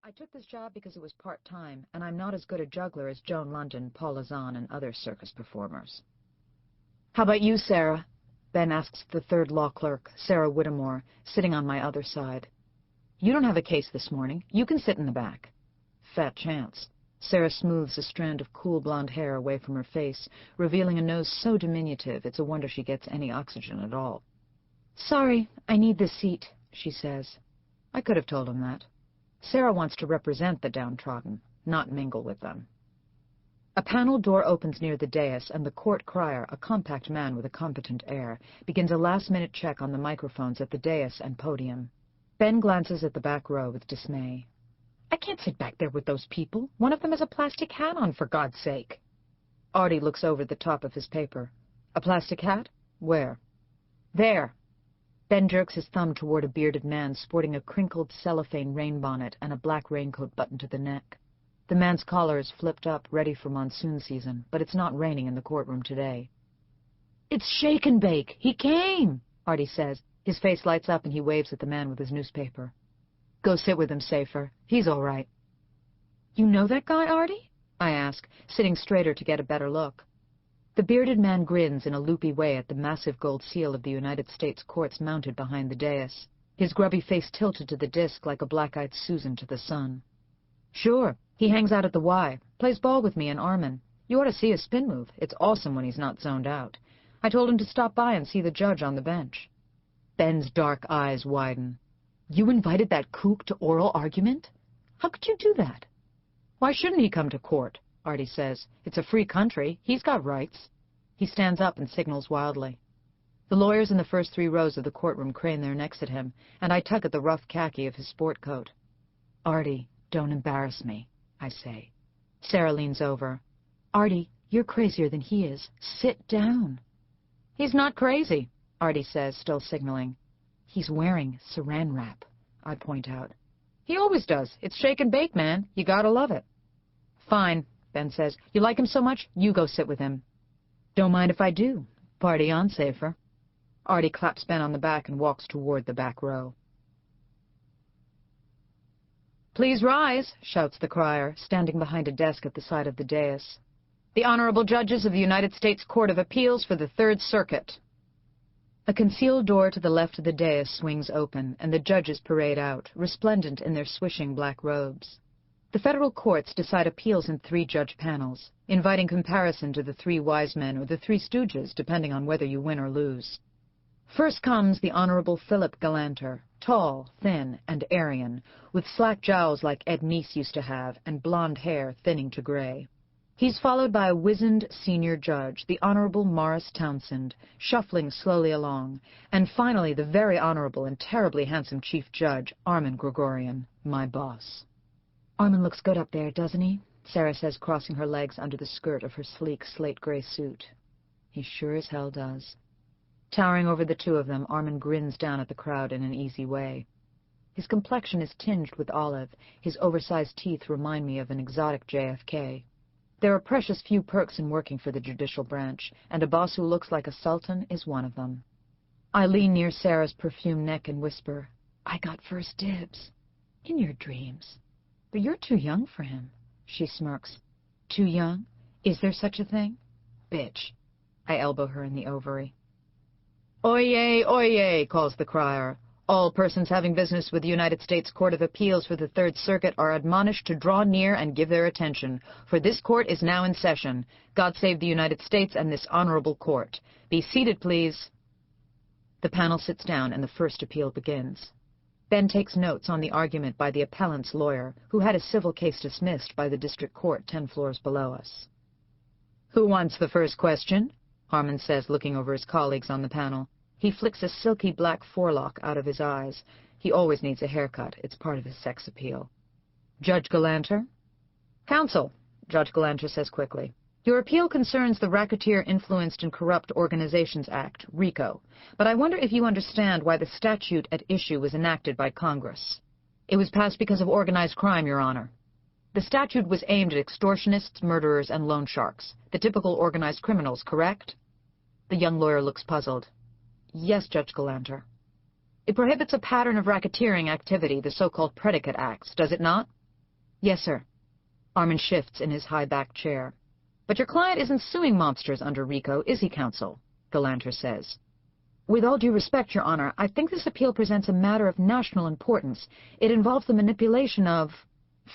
I took this job because it was part-time, and I'm not as good a juggler as Joan London, Paul Lazan, and other circus performers. How about you, Sarah? Ben asks the third law clerk, Sarah Whittemore, sitting on my other side. You don't have a case this morning. You can sit in the back. Fat chance. Sarah smooths a strand of cool blonde hair away from her face, revealing a nose so diminutive it's a wonder she gets any oxygen at all. Sorry, I need this seat, she says. I could have told him that. Sarah wants to represent the downtrodden, not mingle with them. A panel door opens near the dais, and the court crier, a compact man with a competent air, begins a last-minute check on the microphones at the dais and podium. Ben glances at the back row with dismay. I can't sit back there with those people. One of them has a plastic hat on, for God's sake. Artie looks over the top of his paper. A plastic hat? Where? There. Ben jerks his thumb toward a bearded man sporting a crinkled cellophane rain bonnet and a black raincoat buttoned to the neck. The man's collar is flipped up, ready for monsoon season, but it's not raining in the courtroom today. It's Shake and Bake! He came! Artie says. His face lights up and he waves at the man with his newspaper. Go sit with him, Safer. He's all right. You know that guy, Artie? I ask, sitting straighter to get a better look. The bearded man grins in a loopy way at the massive gold seal of the United States courts mounted behind the dais, his grubby face tilted to the disk like a black-eyed Susan to the sun. Sure, he hangs out at the Y, plays ball with me and Armin. You ought to see his spin move. It's awesome when he's not zoned out. I told him to stop by and see the judge on the bench. Ben's dark eyes widen. You invited that kook to oral argument? How could you do that? Why shouldn't he come to court? Artie says. It's a free country. He's got rights. He stands up and signals wildly. The lawyers in the first 3 rows of the courtroom crane their necks at him, and I tug at the rough khaki of his sport coat. Artie, don't embarrass me, I say. Sarah leans over. Artie, you're crazier than he is. Sit down. He's not crazy, Artie says, still signaling. He's wearing saran wrap, I point out. He always does. It's Shake and Bake, man. You gotta love it. Fine, Ben says. You like him so much, you go sit with him. Don't mind if I do. Party on, Safer. Artie claps Ben on the back and walks toward the back row. Please rise, shouts the crier, standing behind a desk at the side of the dais. The Honorable Judges of the United States Court of Appeals for the Third Circuit. A concealed door to the left of the dais swings open, and the judges parade out, resplendent in their swishing black robes. The federal courts decide appeals in 3-judge panels, inviting comparison to the 3 wise men or the 3 stooges, depending on whether you win or lose. First comes the Honorable Philip Galanter, tall, thin, and Aryan, with slack jowls like Ed Meese used to have, and blonde hair thinning to gray. He's followed by a wizened senior judge, the Honorable Morris Townsend, shuffling slowly along, and finally the very honorable and terribly handsome Chief Judge, Armin Gregorian, my boss. Armin looks good up there, doesn't he? Sarah says, crossing her legs under the skirt of her sleek slate-gray suit. He sure as hell does. Towering over the 2 of them, Armin grins down at the crowd in an easy way. His complexion is tinged with olive. His oversized teeth remind me of an exotic JFK. There are precious few perks in working for the judicial branch, and a boss who looks like a sultan is one of them. I lean near Sarah's perfumed neck and whisper, I got first dibs. In your dreams. But you're too young for him, she smirks. Too young? Is there such a thing? Bitch. I elbow her in the ovary. Oyez, oyez, calls the crier. All persons having business with the United States Court of Appeals for the Third Circuit are admonished to draw near and give their attention, for this court is now in session. God save the United States and this honorable court. Be seated, please. The panel sits down and the first appeal begins. Ben takes notes on the argument by the appellant's lawyer, who had a civil case dismissed by the district court 10 floors below us. Who wants the first question? Harmon says, looking over his colleagues on the panel. He flicks a silky black forelock out of his eyes. He always needs a haircut. It's part of his sex appeal. Judge Galanter? Counsel, Judge Galanter says quickly. Your appeal concerns the Racketeer Influenced and Corrupt Organizations Act, RICO, but I wonder if you understand why the statute at issue was enacted by Congress. It was passed because of organized crime, Your Honor. The statute was aimed at extortionists, murderers, and loan sharks, the typical organized criminals, correct? The young lawyer looks puzzled. Yes, Judge Galanter. It prohibits a pattern of racketeering activity, the so-called predicate acts, does it not? Yes, sir. Armin shifts in his high-backed chair. But your client isn't suing mobsters under RICO, is he, counsel? Galanter says. With all due respect, Your Honor, I think this appeal presents a matter of national importance. It involves the manipulation of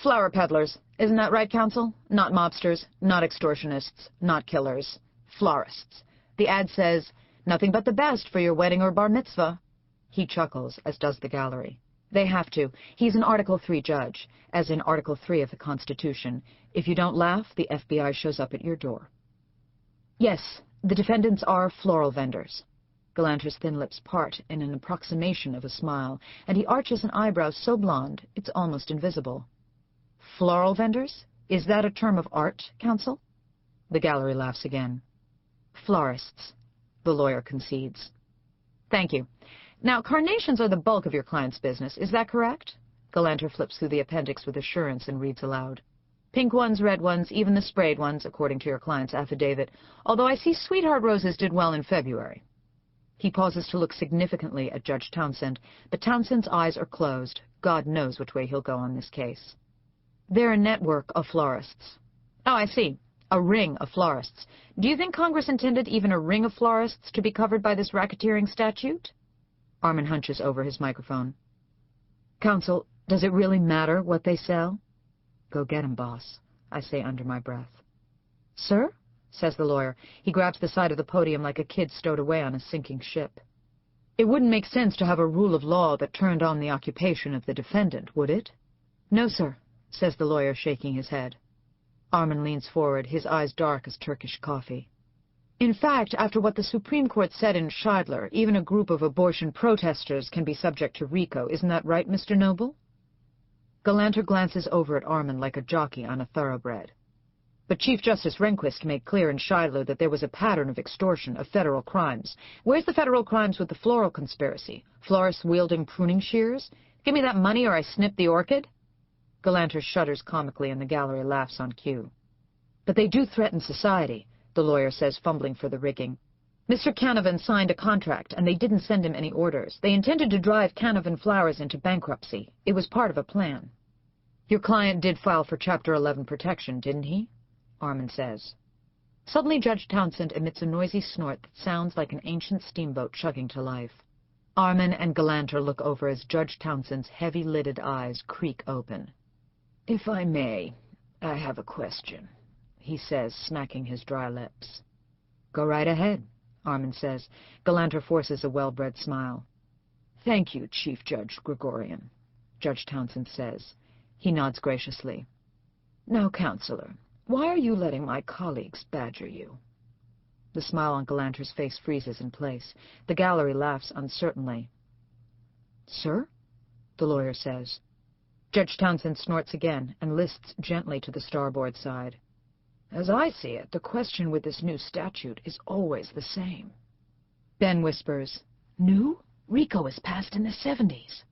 flower peddlers. Isn't that right, counsel? Not mobsters, not extortionists, not killers. Florists. The ad says, "Nothing but the best for your wedding or bar mitzvah." He chuckles, as does the gallery. They have to. He's an Article 3 judge, as in Article 3 of the Constitution. If you don't laugh, the FBI shows up at your door. Yes, the defendants are floral vendors. Galanter's thin lips part in an approximation of a smile, and he arches an eyebrow so blonde it's almost invisible. Floral vendors? Is that a term of art, counsel? The gallery laughs again. Florists, the lawyer concedes. Thank you. Now, carnations are the bulk of your client's business, is that correct? Galanter flips through the appendix with assurance and reads aloud. Pink ones, red ones, even the sprayed ones, according to your client's affidavit, although I see sweetheart roses did well in February. He pauses to look significantly at Judge Townsend, but Townsend's eyes are closed. God knows which way he'll go on this case. They're a network of florists. Oh, I see. A ring of florists. Do you think Congress intended even a ring of florists to be covered by this racketeering statute? Armin hunches over his microphone. Counsel, does it really matter what they sell? Go get 'em, boss, I say under my breath. Sir? Says the lawyer. He grabs the side of the podium like a kid stowed away on a sinking ship. It wouldn't make sense to have a rule of law that turned on the occupation of the defendant, would it? No, sir, says the lawyer, shaking his head. Armin leans forward, his eyes dark as Turkish coffee. In fact, after what the Supreme Court said in Scheidler, even a group of abortion protesters can be subject to RICO. Isn't that right, Mr. Noble? Galanter glances over at Armin like a jockey on a thoroughbred. But Chief Justice Rehnquist made clear in Scheidler that there was a pattern of extortion, of federal crimes. Where's the federal crimes with the floral conspiracy? Florists wielding pruning shears? Give me that money or I snip the orchid? Galanter shudders comically and the gallery laughs on cue. But they do threaten society, the lawyer says, fumbling for the rigging. Mr. Canavan signed a contract, and they didn't send him any orders. They intended to drive Canavan Flowers into bankruptcy. It was part of a plan. Your client did file for Chapter 11 protection, didn't he? Armin says. Suddenly Judge Townsend emits a noisy snort that sounds like an ancient steamboat chugging to life. Armin and Galanter look over as Judge Townsend's heavy-lidded eyes creak open. If I may, I have a question, he says, smacking his dry lips. Go right ahead, Armin says. Galanter forces a well-bred smile. Thank you, Chief Judge Gregorian, Judge Townsend says. He nods graciously. Now, Counselor, why are you letting my colleagues badger you? The smile on Galanter's face freezes in place. The gallery laughs uncertainly. Sir? The lawyer says. Judge Townsend snorts again and lists gently to the starboard side. As I see it, the question with this new statute is always the same. Ben whispers, New? RICO was passed in the 70s.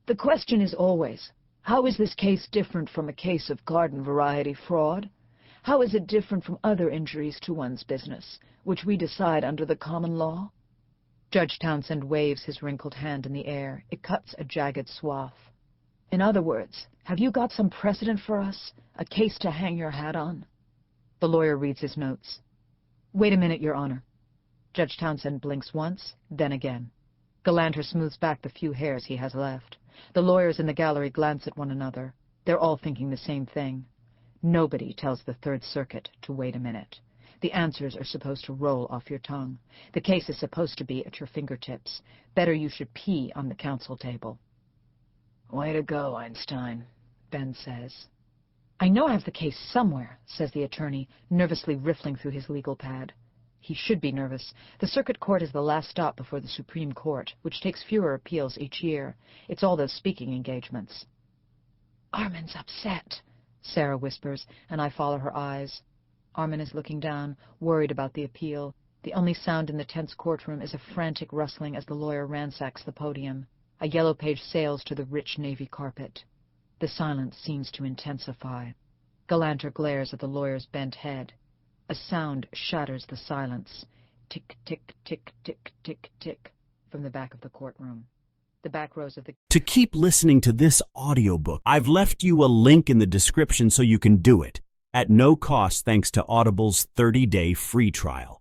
The question is always, how is this case different from a case of garden-variety fraud? How is it different from other injuries to one's business, which we decide under the common law? Judge Townsend waves his wrinkled hand in the air. It cuts a jagged swath. In other words, have you got some precedent for us, a case to hang your hat on? The lawyer reads his notes. Wait a minute, Your Honor. Judge Townsend blinks once, then again. Galanter smooths back the few hairs he has left. The lawyers in the gallery glance at one another. They're all thinking the same thing. Nobody tells the Third Circuit to wait a minute. The answers are supposed to roll off your tongue. The case is supposed to be at your fingertips. Better you should pee on the counsel table. Way to go, Einstein, Ben says. I know I have the case somewhere, says the attorney, nervously riffling through his legal pad. He should be nervous. The circuit court is the last stop before the Supreme Court, which takes fewer appeals each year. It's all those speaking engagements. Armin's upset, Sarah whispers, and I follow her eyes. Armin is looking down, worried about the appeal. The only sound in the tense courtroom is a frantic rustling as the lawyer ransacks the podium. A yellow page sails to the rich navy carpet. The silence seems to intensify. Galanter glares at the lawyer's bent head. A sound shatters the silence. Tick, tick, tick, tick, tick, tick, from the back of the courtroom. the back rows of the... To keep listening to this audiobook, I've left you a link in the description so you can do it, at no cost thanks to Audible's 30-day free trial.